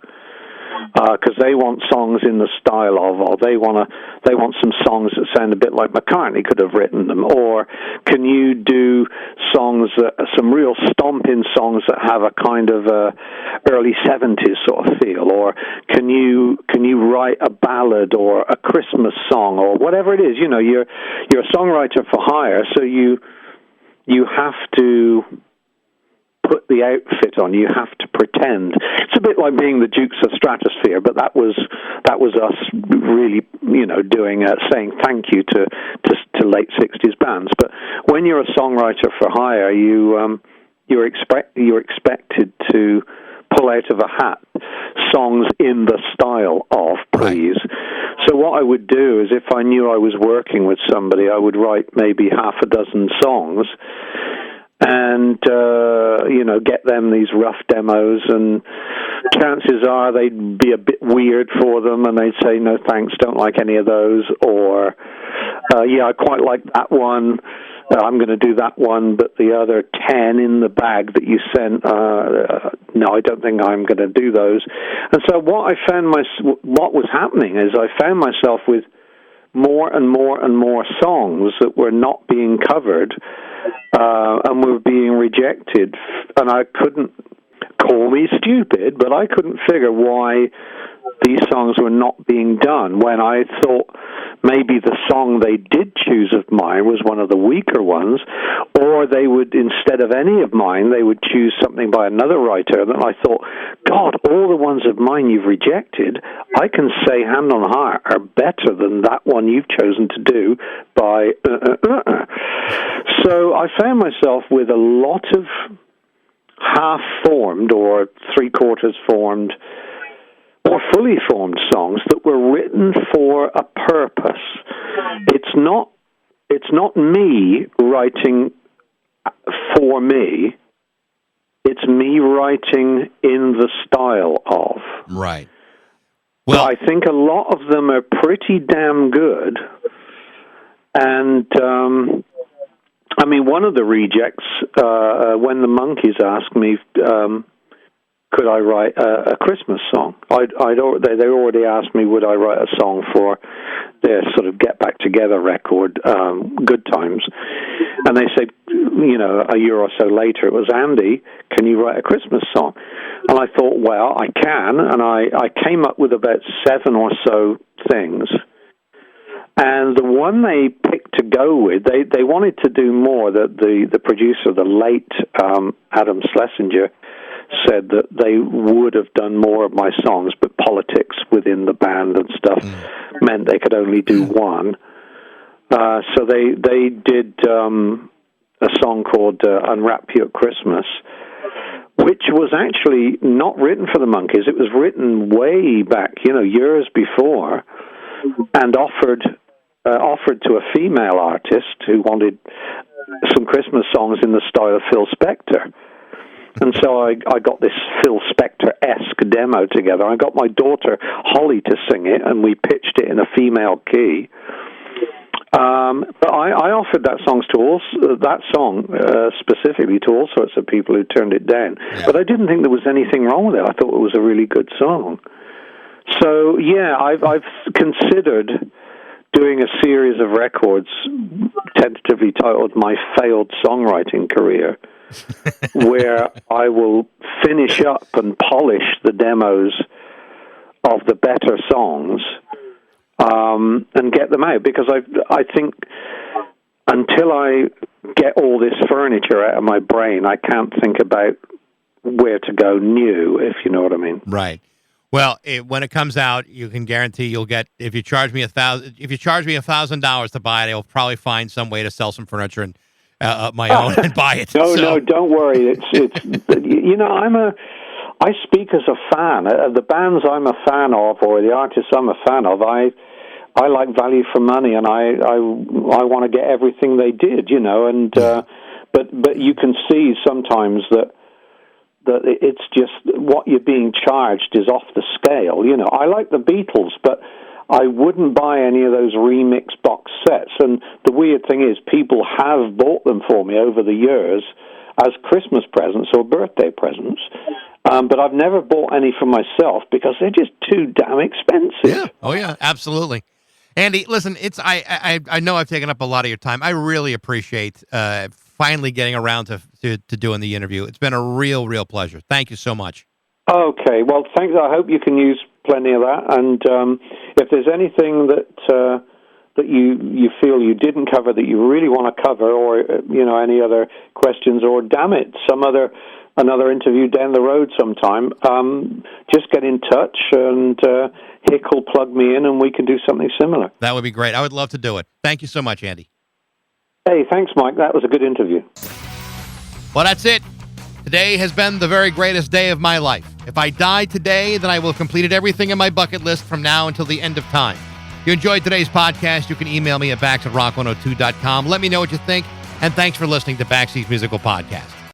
Because they want songs in the style of, or they want some songs that sound a bit like McCartney could have written them, or can you do songs some real stomping songs that have a kind of early 70s sort of feel, or can you write a ballad or a Christmas song or whatever it is? You're a songwriter for hire, so you have to put the outfit on. You have to pretend. It's a bit like being the Dukes of Stratosphere, but that was us really, doing saying thank you to late 60s bands. But when you're a songwriter for hire, you're expected to pull out of a hat songs in the style of, please. Right. So what I would do is, if I knew I was working with somebody, I would write maybe half a dozen songs and get them these rough demos, and chances are they'd be a bit weird for them and they'd say no thanks, don't like any of those, or I quite like that one, I'm going to do that one, but the other 10 in the bag that you sent, no, I don't think I'm going to do those. And so what was happening is I found myself with more and more and more songs that were not being covered and were being rejected, and I couldn't, call me stupid, but I couldn't figure why these songs were not being done when I thought maybe the song they did choose of mine was one of the weaker ones, or they would, instead of any of mine, they would choose something by another writer. And I thought, God, all the ones of mine you've rejected, I can say hand on heart are better than that one you've chosen to do by So I found myself with a lot of half-formed or three-quarters formed or fully formed songs that were written for a purpose. It's not me writing for me. It's me writing in the style of. Right. Well, I think a lot of them are pretty damn good. And I mean, one of the rejects, when the Monkees asked me, could I write a Christmas song? They already asked me, would I write a song for their sort of Get Back Together record, Good Times? And they said, a year or so later, it was, Andy, can you write a Christmas song? And I thought, well, I can. And I came up with about 7 or so things. And the one they picked to go with, they wanted to do more. The producer, the late Adam Schlesinger, said that they would have done more of my songs, but politics within the band and stuff meant they could only do one. So they did a song called Unwrap You at Christmas, which was actually not written for the Monkees. It was written way back, years before, and offered to a female artist who wanted some Christmas songs in the style of Phil Spector. And so I got this Phil Spector-esque demo together. I got my daughter Holly to sing it, and we pitched it in a female key. But I offered that song specifically to all sorts of people who turned it down. Yeah. But I didn't think there was anything wrong with it. I thought it was a really good song. So yeah, I've considered doing a series of records tentatively titled My Failed Songwriting Career, where I will finish up and polish the demos of the better songs and get them out, because I think until I get all this furniture out of my brain, I can't think about where to go new, if you know what I mean. Right. Well, when it comes out, you can guarantee you'll get. If you charge me $1,000 to buy it, I'll probably find some way to sell some furniture and my own and buy it. No, don't worry. It's I speak as a fan. The bands I'm a fan of, or the artists I'm a fan of, I like value for money, and I want to get everything they did, and but you can see sometimes that it's just what you're being charged is off the scale. I like the Beatles, but I wouldn't buy any of those remix box sets. And the weird thing is, people have bought them for me over the years as Christmas presents or birthday presents. But I've never bought any for myself because they're just too damn expensive. Yeah. Oh, yeah, absolutely. Andy, listen, I know I've taken up a lot of your time. I really appreciate finally getting around to doing the interview. It's been a real pleasure. Thank you so much. Okay. Well, thanks. I hope you can use plenty of that. And if there's anything that you feel you didn't cover that you really want to cover, or any other questions, or damn it, another interview down the road sometime, just get in touch, and Hick will plug me in, and we can do something similar. That would be great. I would love to do it. Thank you so much, Andy. Hey, thanks, Mike. That was a good interview. Well, that's it. Today has been the very greatest day of my life. If I die today, then I will have completed everything in my bucket list from now until the end of time. If you enjoyed today's podcast, you can email me at bax@rock102.com. Let me know what you think, and thanks for listening to Baxi's Musical Podcast.